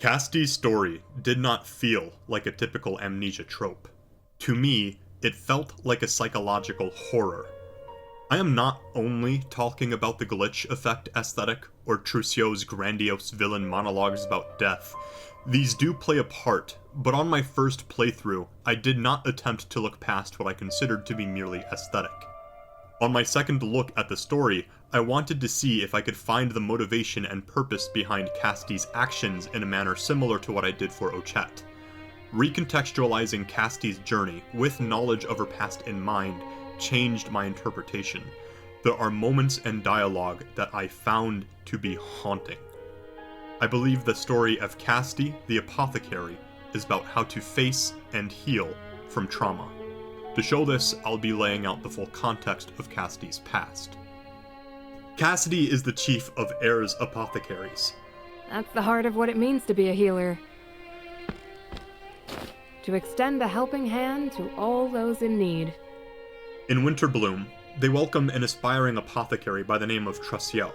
Casti's story did not feel like a typical amnesia trope. To me, it felt like a psychological horror. I am not only talking about the glitch effect aesthetic or Trucio's grandiose villain monologues about death. These do play a part, but on my first playthrough, I did not attempt to look past what I considered to be merely aesthetic. On my second look at the story, I wanted to see if I could find the motivation and purpose behind Casti's actions in a manner similar to what I did for Ochet. Recontextualizing Casti's journey with knowledge of her past in mind changed my interpretation. There are moments and dialogue that I found to be haunting. I believe the story of Castti, the Apothecary, is about how to face and heal from trauma. To show this, I'll be laying out the full context of Casti's past. Castti is the chief of Air's apothecaries. That's the heart of what it means to be a healer. To extend a helping hand to all those in need. In Winterbloom, they welcome an aspiring apothecary by the name of Trucio.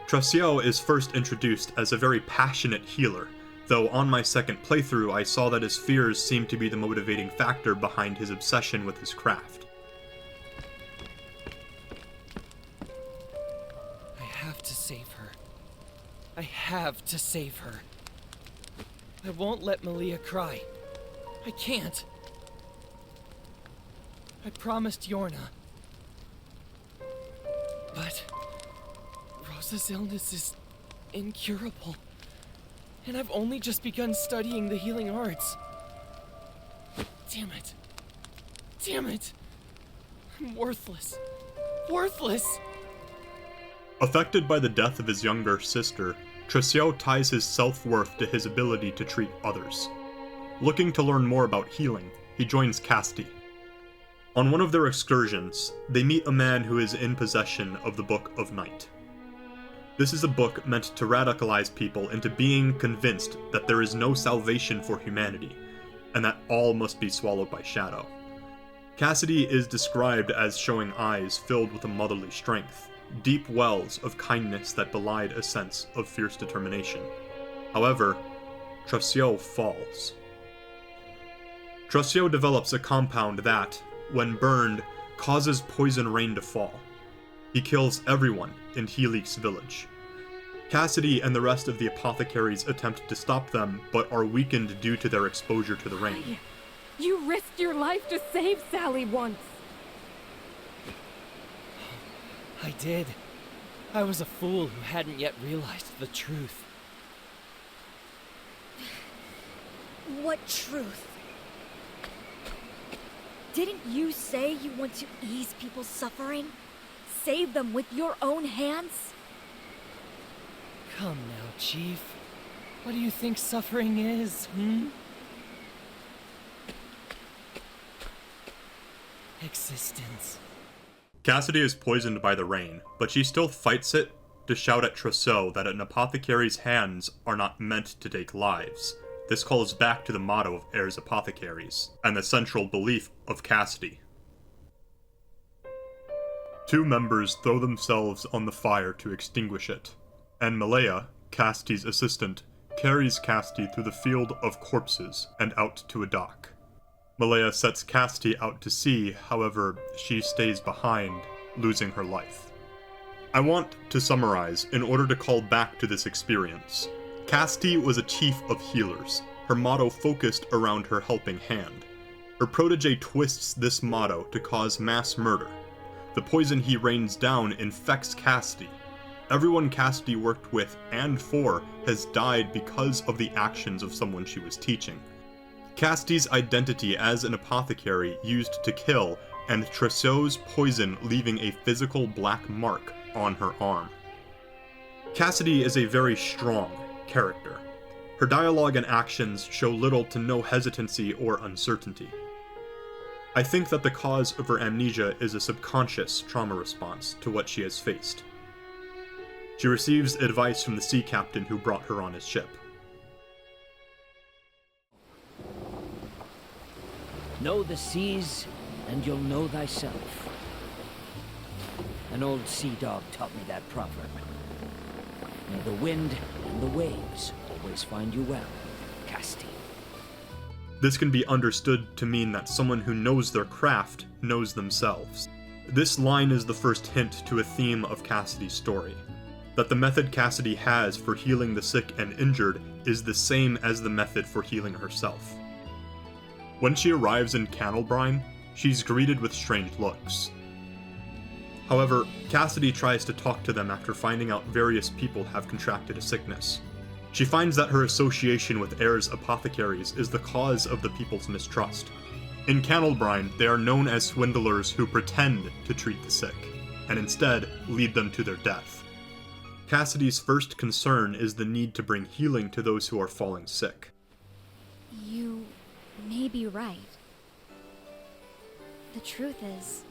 Trucio is first introduced as a very passionate healer, though on my second playthrough I saw that his fears seemed to be the motivating factor behind his obsession with his craft. I have to save her. I have to save her. I won't let Malia cry. I can't. I promised Yorna. But Rosa's illness is incurable. And I've only just begun studying the healing arts. Damn it. Damn it. I'm worthless. Worthless! Affected by the death of his younger sister, Trucio ties his self-worth to his ability to treat others. Looking to learn more about healing, he joins Castti. On one of their excursions, they meet a man who is in possession of the Book of Night. This is a book meant to radicalize people into being convinced that there is no salvation for humanity, and that all must be swallowed by shadow. Castti is described as showing eyes filled with a motherly strength, deep wells of kindness that belied a sense of fierce determination. However, Trucio falls. Trucio develops a compound that, when burned, causes poison rain to fall. He kills everyone in Helix's village. Castti and the rest of the apothecaries attempt to stop them, but are weakened due to their exposure to the rain. You risked your life to save Sally once. I did. I was a fool who hadn't yet realized the truth. What truth? Didn't you say you want to ease people's suffering? Save them with your own hands? Come now, Chief. What do you think suffering is, Existence. Castti is poisoned by the rain, but she still fights it to shout at Trucio that an apothecary's hands are not meant to take lives. This calls back to the motto of Air's apothecaries, and the central belief of Castti. Two members throw themselves on the fire to extinguish it, and Malaya, Castti's assistant, carries Castti through the field of corpses and out to a dock. Malaya sets Castti out to sea, however, she stays behind, losing her life. I want to summarize in order to call back to this experience. Castti was a chief of healers, her motto focused around her helping hand. Her protege twists this motto to cause mass murder. The poison he rains down infects Castti. Everyone Castti worked with and for has died because of the actions of someone she was teaching. Castti's identity as an apothecary used to kill, and Trucio's poison leaving a physical black mark on her arm. Castti is a very strong character. Her dialogue and actions show little to no hesitancy or uncertainty. I think that the cause of her amnesia is a subconscious trauma response to what she has faced. She receives advice from the sea captain who brought her on his ship. Know the seas, and you'll know thyself. An old sea dog taught me that proverb. Know the wind and the waves, always find you well, Castti. This can be understood to mean that someone who knows their craft knows themselves. This line is the first hint to a theme of Cassidy's story, that the method Cassidy has for healing the sick and injured is the same as the method for healing herself. When she arrives in Cannelbrine, she's greeted with strange looks. However, Cassidy tries to talk to them after finding out various people have contracted a sickness. She finds that her association with Ayre's apothecaries is the cause of the people's mistrust. In Cannelbrine, they are known as swindlers who pretend to treat the sick, and instead lead them to their death. Cassidy's first concern is the need to bring healing to those who are falling sick. You may be right. The truth is,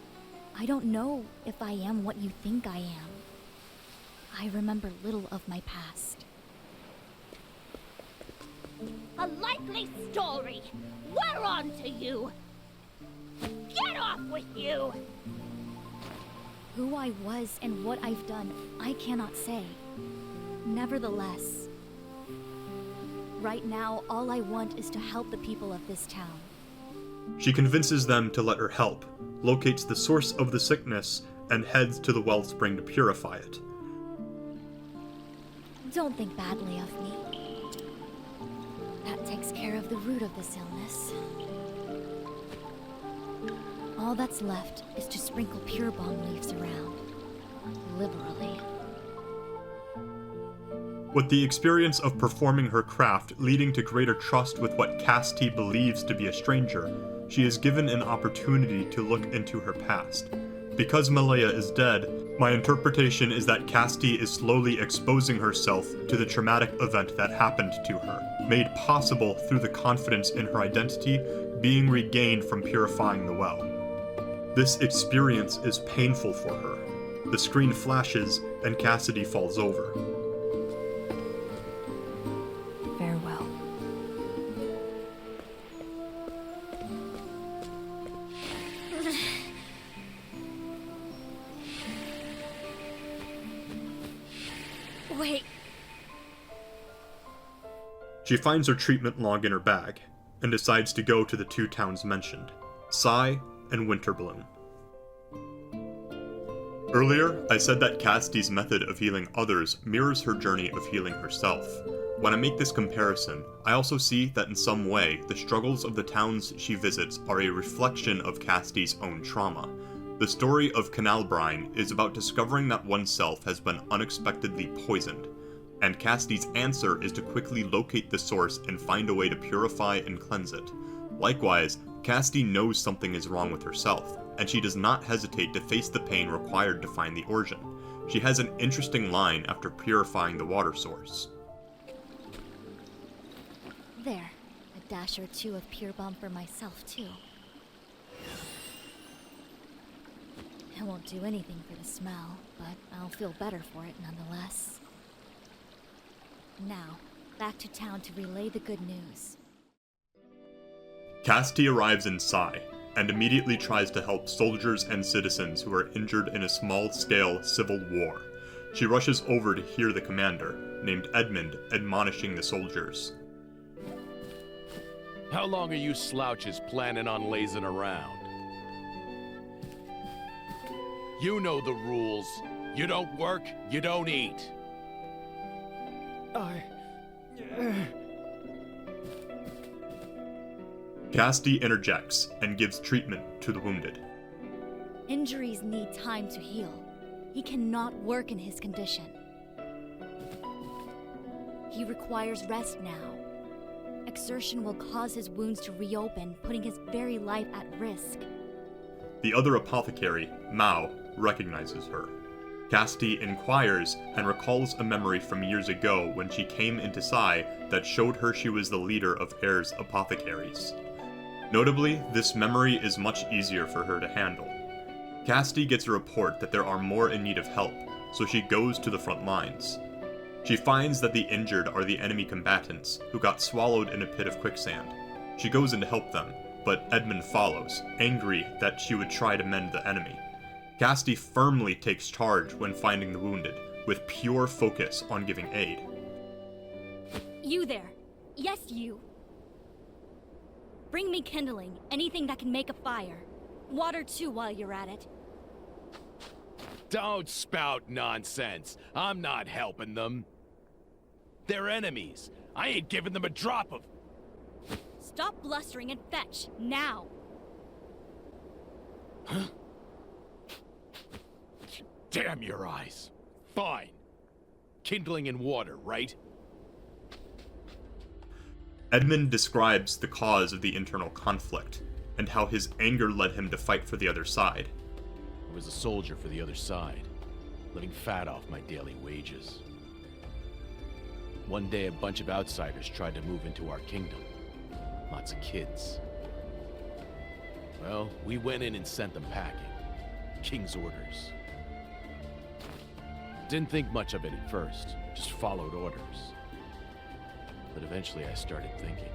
I don't know if I am what you think I am. I remember little of my past. A likely story! We're on to you! Get off with you! Who I was and what I've done, I cannot say. Nevertheless, right now, all I want is to help the people of this town. She convinces them to let her help, locates the source of the sickness, and heads to the wellspring to purify it. Don't think badly of me. That takes care of the root of this illness. All that's left is to sprinkle pure balm leaves around, liberally. With the experience of performing her craft leading to greater trust with what Castti believes to be a stranger, she is given an opportunity to look into her past. Because Malaya is dead, my interpretation is that Castti is slowly exposing herself to the traumatic event that happened to her, made possible through the confidence in her identity being regained from purifying the well. This experience is painful for her. The screen flashes, and Cassidy falls over. Farewell. Wait, She finds her treatment log in her bag, and decides to go to the two towns mentioned, Sigh and Winterbloom. Earlier, I said that Casti's method of healing others mirrors her journey of healing herself. When I make this comparison, I also see that in some way, the struggles of the towns she visits are a reflection of Casti's own trauma. The story of Cannelbrine is about discovering that oneself has been unexpectedly poisoned, and Casti's answer is to quickly locate the source and find a way to purify and cleanse it. Likewise, Castti knows something is wrong with herself, and she does not hesitate to face the pain required to find the origin. She has an interesting line after purifying the water source. there. A dash or two of pure balm for myself, too. It won't do anything for the smell, but I'll feel better for it nonetheless. Now, back to town to relay the good news. Castti arrives in Sigh, and immediately tries to help soldiers and citizens who are injured in a small-scale civil war. She rushes over to hear the commander, named Edmund, admonishing the soldiers. How long are you slouches planning on lazing around? You know the rules. You don't work, you don't eat. Castti interjects and gives treatment to the wounded. Injuries need time to heal. He cannot work in his condition. He requires rest now. Exertion will cause his wounds to reopen, putting his very life at risk. The other apothecary, Mao, recognizes her. Castti inquires and recalls a memory from years ago when she came into Sigh that showed her she was the leader of Ayre's apothecaries. Notably, this memory is much easier for her to handle. Castti gets a report that there are more in need of help, so she goes to the front lines. She finds that the injured are the enemy combatants, who got swallowed in a pit of quicksand. She goes in to help them, but Edmund follows, angry that she would try to mend the enemy. Castti firmly takes charge when finding the wounded, with pure focus on giving aid. You there. Yes, you. Bring me kindling, anything that can make a fire. Water too while you're at it. Don't spout nonsense. I'm not helping them. They're enemies. I ain't giving them a drop of... Stop blustering and fetch, now! Huh? Damn your eyes. Fine. Kindling and water, right? Edmund describes the cause of the internal conflict, and how his anger led him to fight for the other side. I was a soldier for the other side, living fat off my daily wages. One day a bunch of outsiders tried to move into our kingdom. Lots of kids. Well, we went in and sent them packing. King's orders. Didn't think much of it at first, just followed orders. But eventually I started thinking.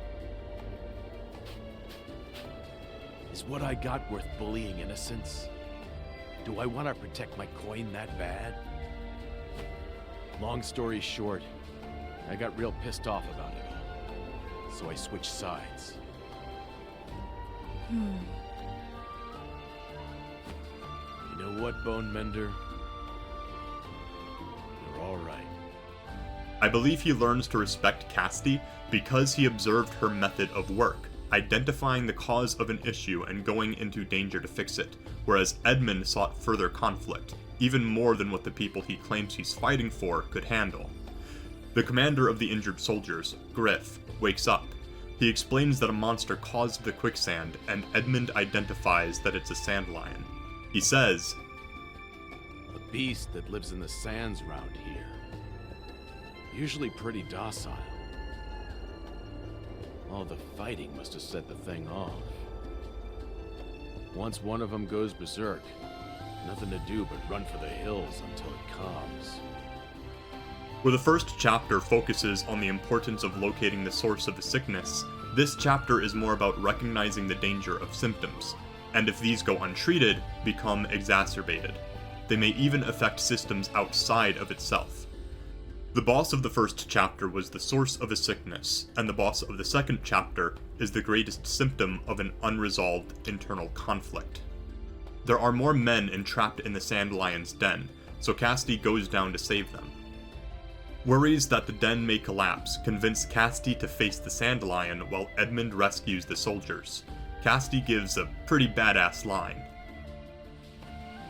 Is what I got worth bullying innocents? Do I want to protect my coin that bad? Long story short, I got real pissed off about it all. So I switched sides. You know what, Bone Mender? You're all right. I believe he learns to respect Castti because he observed her method of work, identifying the cause of an issue and going into danger to fix it, whereas Edmund sought further conflict, even more than what the people he claims he's fighting for could handle. The commander of the injured soldiers, Griff, wakes up. He explains that a monster caused the quicksand, and Edmund identifies that it's a sand lion. He says, A beast that lives in the sands round here. Usually pretty docile. All the fighting must have set the thing off. Once one of them goes berserk, nothing to do but run for the hills until it calms. Where the first chapter focuses on the importance of locating the source of the sickness, this chapter is more about recognizing the danger of symptoms, and if these go untreated, become exacerbated. They may even affect systems outside of itself. The boss of the first chapter was the source of a sickness, and the boss of the second chapter is the greatest symptom of an unresolved internal conflict. There are more men entrapped in the Sand Lion's den, so Castti goes down to save them. Worries that the den may collapse convince Castti to face the Sand Lion while Edmund rescues the soldiers. Castti gives a pretty badass line.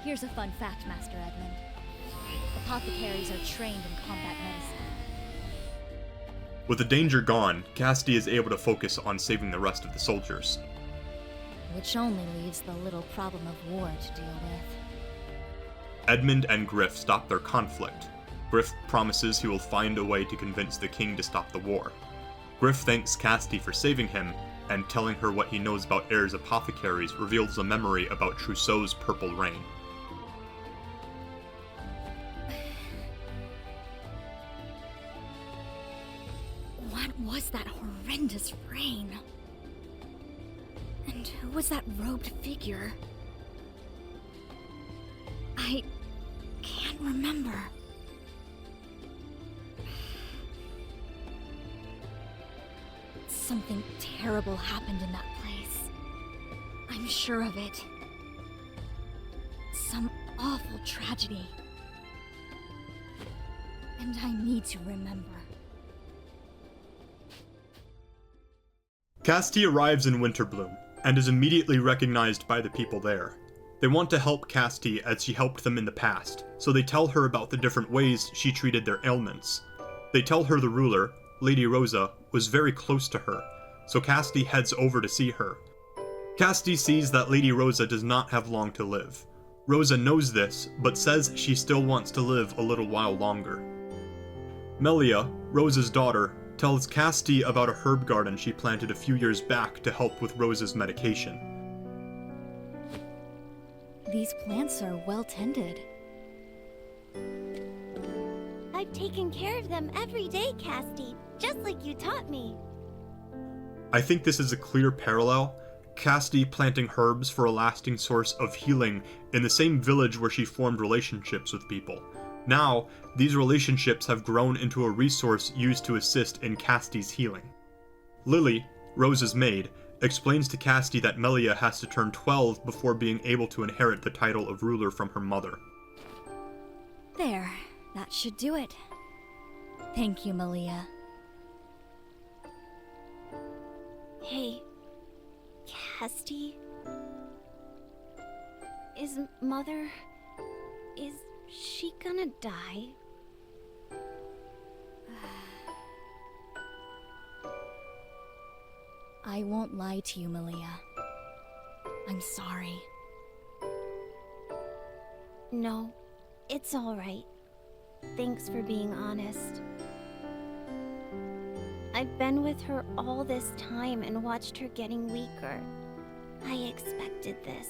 Here's a fun fact, Master Edmund. Apothecaries are trained in combat medicine. With the danger gone, Castti is able to focus on saving the rest of the soldiers. Which only leaves the little problem of war to deal with. Edmund and Griff stop their conflict. Griff promises he will find a way to convince the king to stop the war. Griff thanks Castti for saving him, and telling her what he knows about Air's apothecaries reveals a memory about Trousseau's purple rain. What was that horrendous rain? And who was that robed figure? I can't remember. Something terrible happened in that place. I'm sure of it. Some awful tragedy. And I need to remember. Castti arrives in Winterbloom, and is immediately recognized by the people there. They want to help Castti as she helped them in the past, so they tell her about the different ways she treated their ailments. They tell her the ruler, Lady Rosa, was very close to her, so Castti heads over to see her. Castti sees that Lady Rosa does not have long to live. Rosa knows this, but says she still wants to live a little while longer. Melia, Rosa's daughter, tells Castti about a herb garden she planted a few years back to help with Rosa's medication. These plants are well tended. I've taken care of them every day, Castti, just like you taught me. I think this is a clear parallel, Castti planting herbs for a lasting source of healing in the same village where she formed relationships with people. Now, these relationships have grown into a resource used to assist in Cassti's healing. Lily, Rosa's maid, explains to Castti that Melia has to turn 12 before being able to inherit the title of ruler from her mother. There, that should do it. Thank you, Melia. Hey, Castti? Is Mother... is she gonna die? I won't lie to you, Melia. I'm sorry. No, it's all right. Thanks for being honest. I've been with her all this time and watched her getting weaker. I expected this.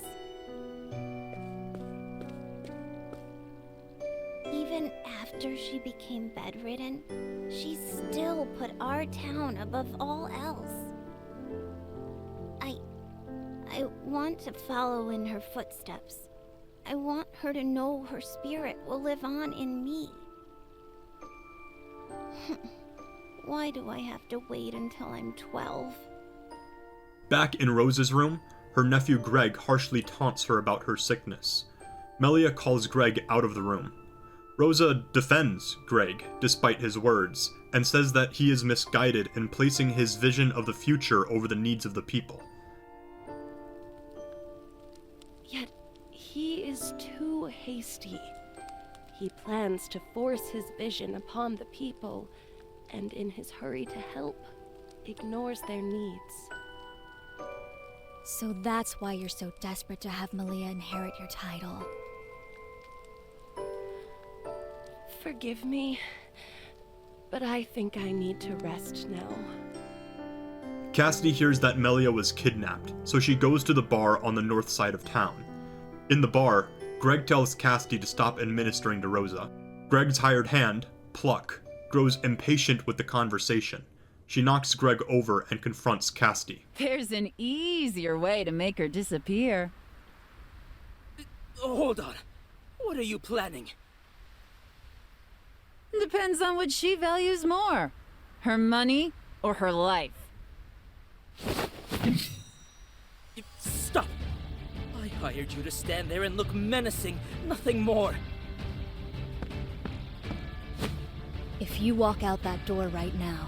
Even after she became bedridden, she still put our town above all else. I want to follow in her footsteps. I want her to know her spirit will live on in me. Why do I have to wait until I'm 12? Back in Rosa's room, her nephew Greg harshly taunts her about her sickness. Melia calls Greg out of the room. Rosa defends Greg, despite his words, and says that he is misguided in placing his vision of the future over the needs of the people. Yet, he is too hasty. He plans to force his vision upon the people, and in his hurry to help, ignores their needs. So that's why you're so desperate to have Melia inherit your title. Forgive me, but I think I need to rest now. Castti hears that Melia was kidnapped, so she goes to the bar on the north side of town. In the bar, Greg tells Castti to stop administering to Rosa. Greg's hired hand, Pluck, grows impatient with the conversation. She knocks Greg over and confronts Castti. There's an easier way to make her disappear. Hold on. What are you planning? Depends on what she values more. Her money or her life. Stop! I hired you to stand there and look menacing, nothing more. If you walk out that door right now,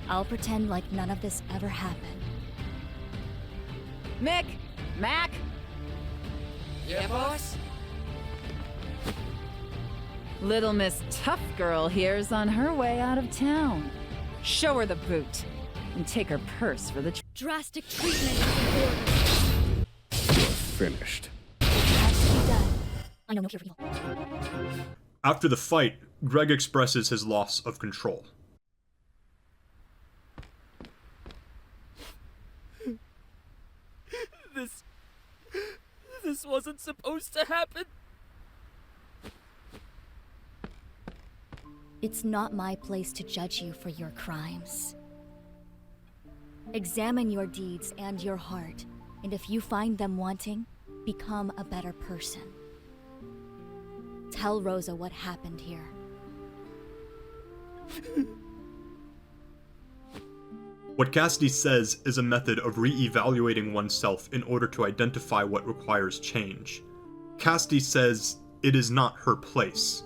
I'll pretend like none of this ever happened. Mick! Mac! Yeah, boss? Little Miss Tough Girl here's on her way out of town. Show her the boot, and take her purse for the Drastic treatment is ordered. Finished. Has to be done. I know no cure for evil. After the fight, Greg expresses his loss of control. This wasn't supposed to happen. It's not my place to judge you for your crimes. Examine your deeds and your heart, and if you find them wanting, become a better person. Tell Rosa what happened here. What Castti says is a method of re-evaluating oneself in order to identify what requires change. Castti says it is not her place.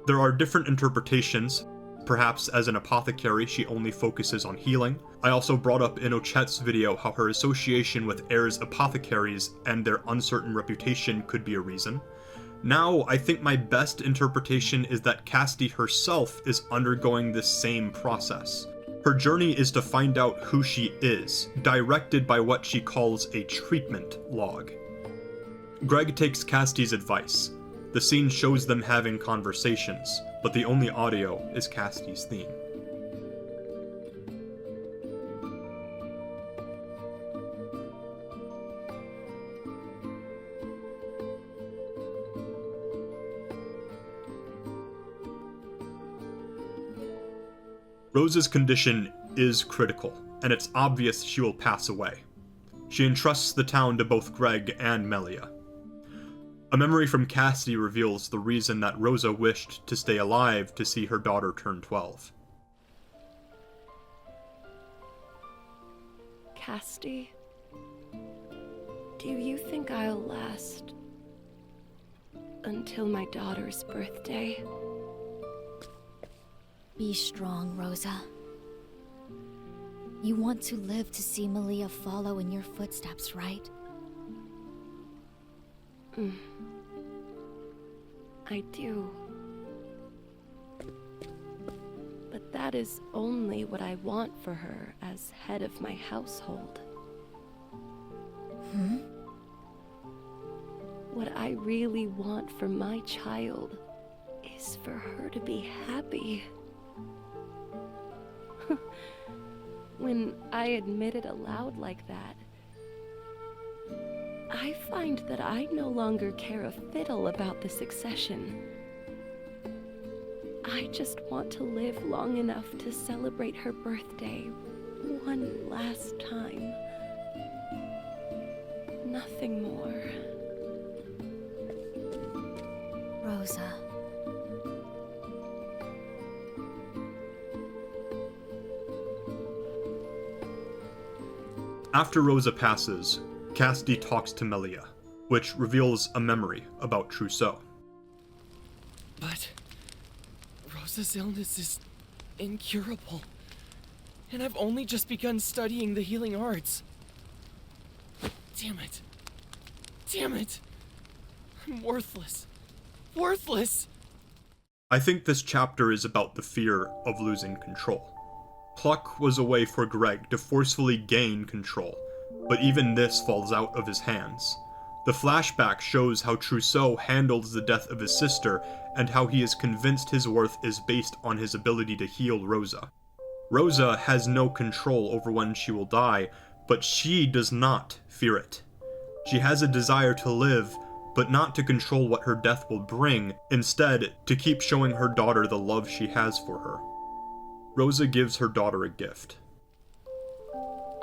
There are different interpretations. Perhaps as an apothecary, she only focuses on healing. I also brought up in Ochet's video how her association with Air's apothecaries and their uncertain reputation could be a reason. Now, I think my best interpretation is that Castti herself is undergoing this same process. Her journey is to find out who she is, directed by what she calls a treatment log. Greg takes Castti's advice. The scene shows them having conversations, but the only audio is Castti's theme. Rosa's condition is critical, and it's obvious she will pass away. She entrusts the town to both Greg and Melia. A memory from Castti reveals the reason that Rosa wished to stay alive to see her daughter turn 12. Castti, do you think I'll last until my daughter's birthday? Be strong, Rosa. You want to live to see Malia follow in your footsteps, right? I do. But that is only what I want for her as head of my household. What I really want for my child is for her to be happy. When I admit it aloud like that, I find that I no longer care a fiddle about the succession. I just want to live long enough to celebrate her birthday one last time. Nothing more. Rosa. After Rosa passes, Castti talks to Malia, which reveals a memory about Trousseau. But Rosa's illness is incurable, and I've only just begun studying the healing arts. Damn it. Damn it. I'm worthless. Worthless! I think this chapter is about the fear of losing control. Pluck was a way for Greg to forcefully gain control, but even this falls out of his hands. The flashback shows how Trousseau handles the death of his sister and how he is convinced his worth is based on his ability to heal Rosa. Rosa has no control over when she will die, but she does not fear it. She has a desire to live, but not to control what her death will bring, instead to keep showing her daughter the love she has for her. Rosa gives her daughter a gift.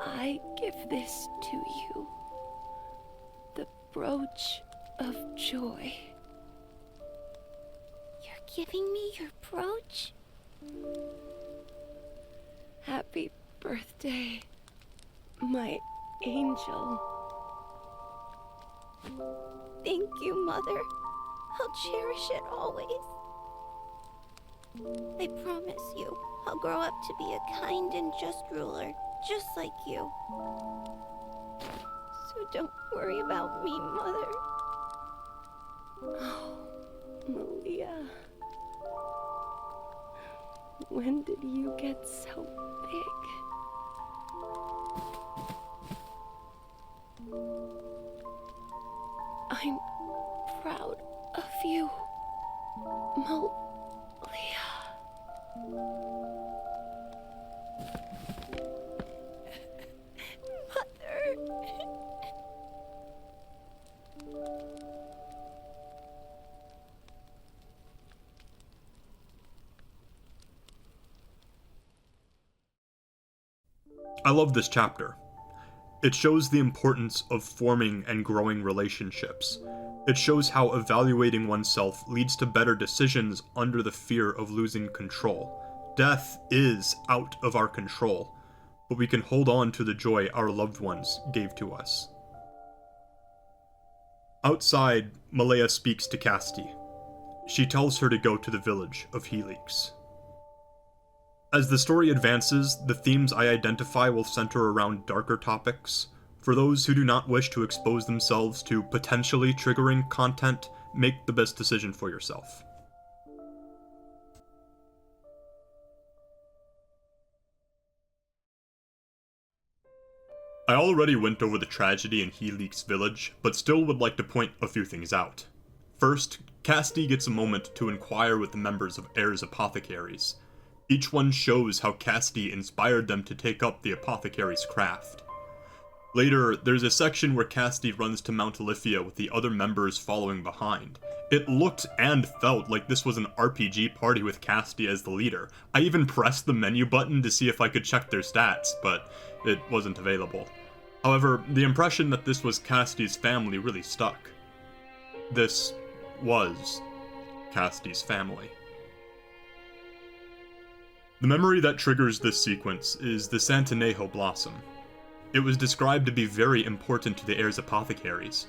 I give this to you. The brooch of joy. You're giving me your brooch? Happy birthday, my angel. Thank you, Mother. I'll cherish it always. I promise you, I'll grow up to be a kind and just ruler, just like you. So don't worry about me, Mother. Oh, Malia. When did you get so big? I'm proud of you, Malia. I love this chapter. It shows the importance of forming and growing relationships. It shows how evaluating oneself leads to better decisions under the fear of losing control. Death is out of our control, but we can hold on to the joy our loved ones gave to us. Outside, Malaya speaks to Castti. She tells her to go to the village of Helix. As the story advances, the themes I identify will center around darker topics. For those who do not wish to expose themselves to potentially triggering content, make the best decision for yourself. I already went over the tragedy in Helix village, but still would like to point a few things out. First, Castti gets a moment to inquire with the members of Air's apothecaries. Each one shows how Castti inspired them to take up the apothecary's craft. Later, there's a section where Castti runs to Mount Alifia with the other members following behind. It looked and felt like this was an RPG party with Castti as the leader. I even pressed the menu button to see if I could check their stats, but it wasn't available. However, the impression that this was Castti's family really stuck. This was Cassti's family. The memory that triggers this sequence is the Santinejo blossom. It was described to be very important to the heir's apothecaries,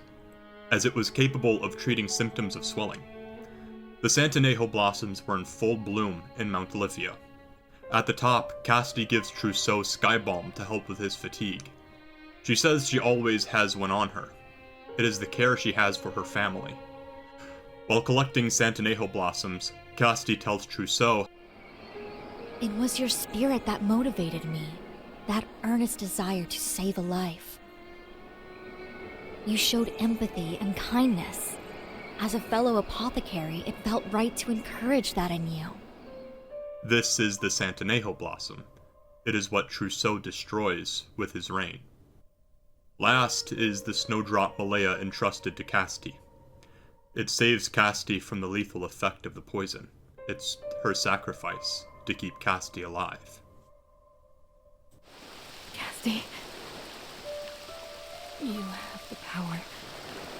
as it was capable of treating symptoms of swelling. The Santinejo blossoms were in full bloom in Mount Lithia. At the top, Castti gives Trousseau sky balm to help with his fatigue. She says she always has one on her. It is the care she has for her family. While collecting Santinejo blossoms, Castti tells Trousseau, It was your spirit that motivated me, that earnest desire to save a life. You showed empathy and kindness. As a fellow apothecary, it felt right to encourage that in you. This is the Santinejo blossom. It is what Trousseau destroys with his rain. Last is the snowdrop Malaya entrusted to Castti. It saves Castti from the lethal effect of the poison. It's her sacrifice to keep Castti alive. Castti, you have the power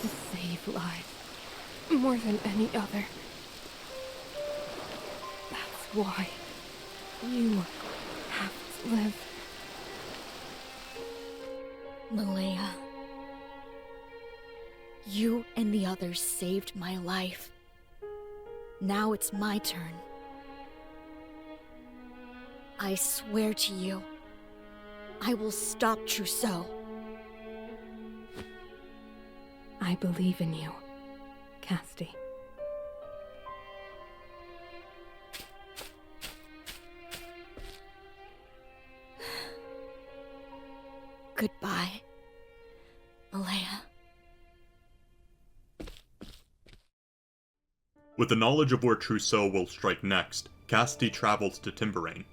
to save lives more than any other. That's why you have to live. Malaya, you and the others saved my life. Now it's my turn. I swear to you, I will stop Trousseau. I believe in you, Castti. Goodbye, Malaya. With the knowledge of where Trousseau will strike next, Castti travels to Timberain.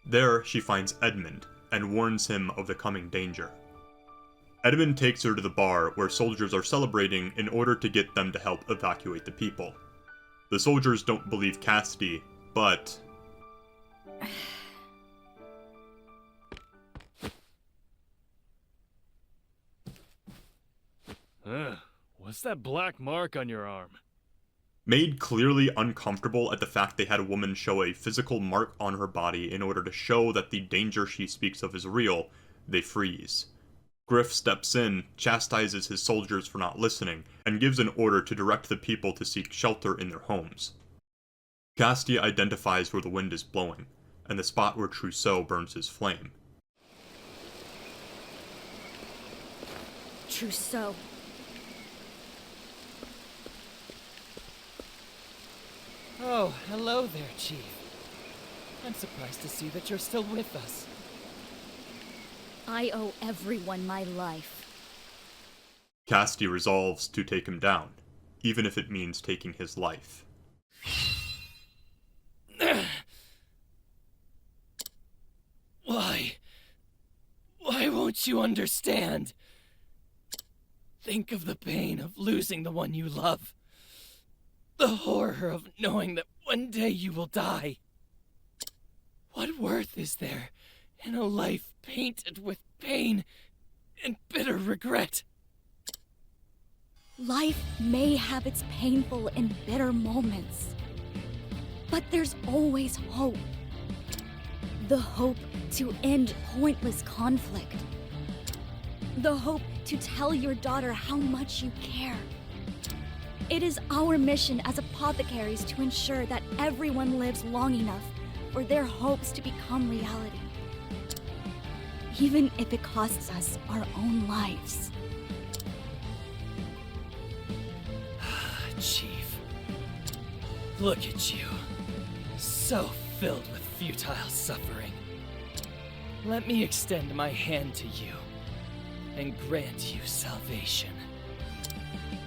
There, she finds Edmund and warns him of the coming danger. Edmund takes her to the bar where soldiers are celebrating in order to get them to help evacuate the people. The soldiers don't believe Castti, but... What's that black mark on your arm? Made clearly uncomfortable at the fact they had a woman show a physical mark on her body in order to show that the danger she speaks of is real, they freeze. Griff steps in, chastises his soldiers for not listening, and gives an order to direct the people to seek shelter in their homes. Castti identifies where the wind is blowing, and the spot where Trousseau burns his flame. Trousseau. Oh, hello there, Chief. I'm surprised to see that you're still with us. I owe everyone my life. Castti resolves to take him down, even if it means taking his life. Why? Why won't you understand? Think of the pain of losing the one you love. The horror of knowing that one day you will die. What worth is there in a life painted with pain and bitter regret? Life may have its painful and bitter moments, but there's always hope. The hope to end pointless conflict. The hope to tell your daughter how much you care. It is our mission as apothecaries to ensure that everyone lives long enough for their hopes to become reality. Even if it costs us our own lives. Chief, look at you. So filled with futile suffering. Let me extend my hand to you and grant you salvation.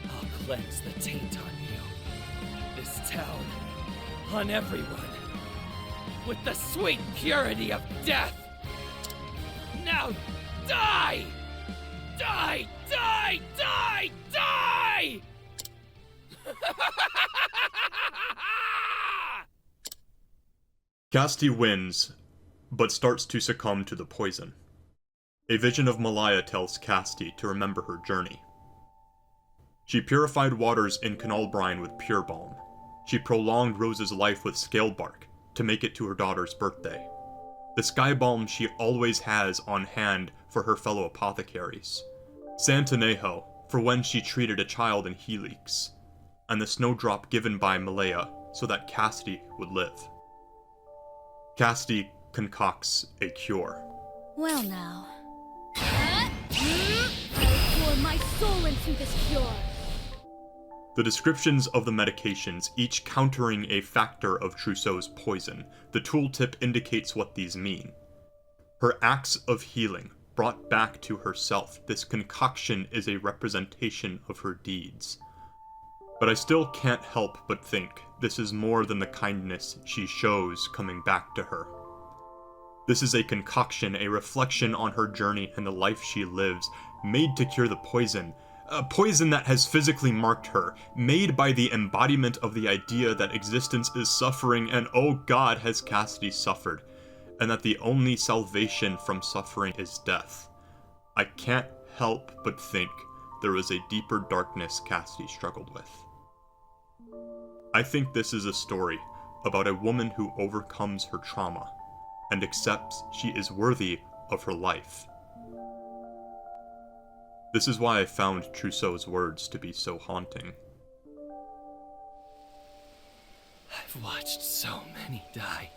I'll cleanse the taint on you, this town, on everyone, with the sweet purity of death. Now die! Die! Die! Die! Die! Castti wins, but starts to succumb to the poison. A vision of Malaya tells Castti to remember her journey. She purified waters in canal brine with pure balm. She prolonged Rose's life with scale bark to make it to her daughter's birthday. The sky balm she always has on hand for her fellow apothecaries. Santanejo for when she treated a child in Helix, and the snowdrop given by Malaya so that Castti would live. Castti concocts a cure. Well now. I'll pour my soul into this cure. The descriptions of the medications, each countering a factor of Trousseau's poison. The tooltip indicates what these mean. Her acts of healing, brought back to herself, this concoction is a representation of her deeds. But I still can't help but think this is more than the kindness she shows coming back to her. This is a concoction, a reflection on her journey and the life she lives, made to cure the poison. A poison that has physically marked her, made by the embodiment of the idea that existence is suffering, and oh God, has Castti suffered, and that the only salvation from suffering is death. I can't help but think there was a deeper darkness Castti struggled with. I think this is a story about a woman who overcomes her trauma and accepts she is worthy of her life. This is why I found Trousseau's words to be so haunting. I've watched so many die.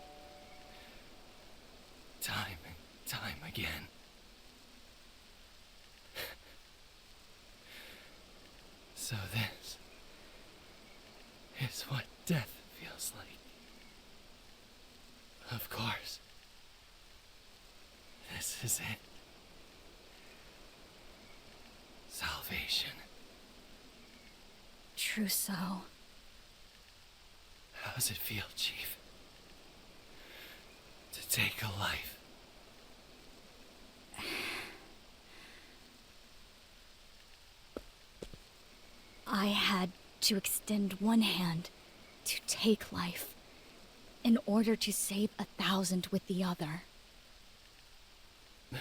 Time and time again. So this is what death feels like. Of course. This is it. Salvation. Trousseau. How does it feel, Chief? To take a life? I had to extend one hand to take life in order to save 1,000 with the other. You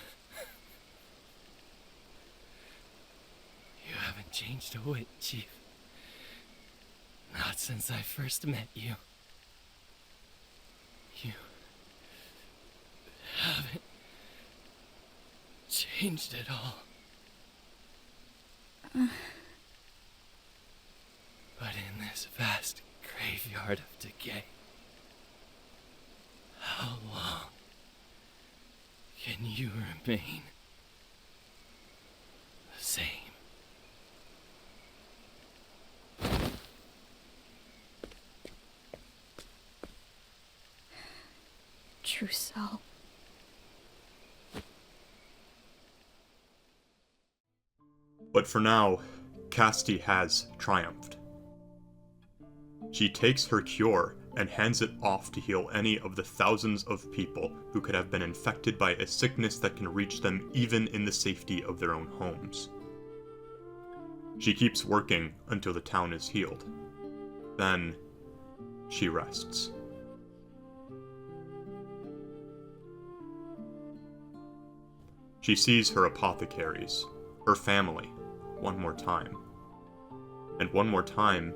haven't changed a whit, Chief. Not since I first met you. You haven't changed at all. But in this vast graveyard of decay, how long can you remain the same? Trousseau. But for now, Castti has triumphed. She takes her cure and hands it off to heal any of the thousands of people who could have been infected by a sickness that can reach them even in the safety of their own homes. She keeps working until the town is healed. Then, she rests. She sees her apothecaries, her family, one more time. And one more time,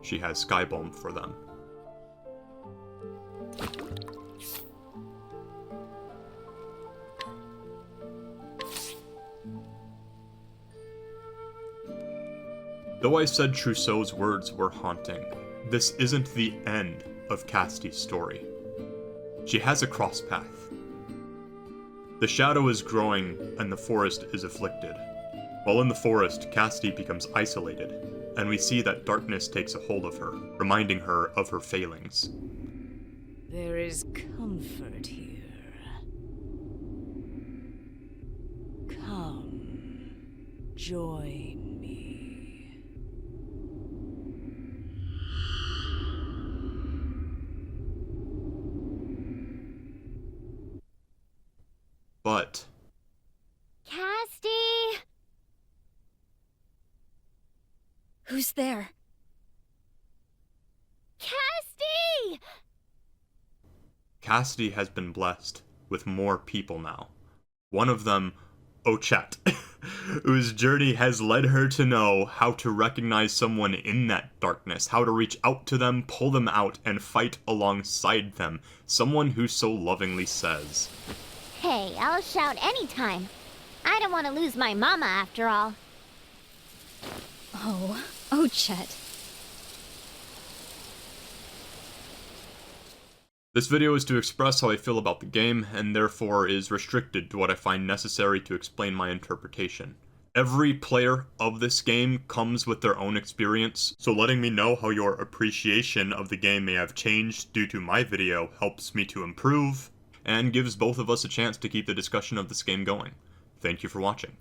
she has Skybalm for them. Though I said Trousseau's words were haunting, this isn't the end of Castti's story. She has a cross path. The shadow is growing, and the forest is afflicted. While in the forest, Castti becomes isolated, and we see that darkness takes a hold of her, reminding her of her failings. There is comfort here. Come, join me. But Castti! Who's there? Castti! Castti has been blessed with more people now. One of them Chet, whose journey has led her to know how to recognize someone in that darkness, how to reach out to them, pull them out, and fight alongside them. Someone who so lovingly says, Hey, I'll shout anytime. I don't want to lose my mama after all. Oh, Chet. This video is to express how I feel about the game, and therefore is restricted to what I find necessary to explain my interpretation. Every player of this game comes with their own experience, so letting me know how your appreciation of the game may have changed due to my video helps me to improve, and gives both of us a chance to keep the discussion of this game going. Thank you for watching.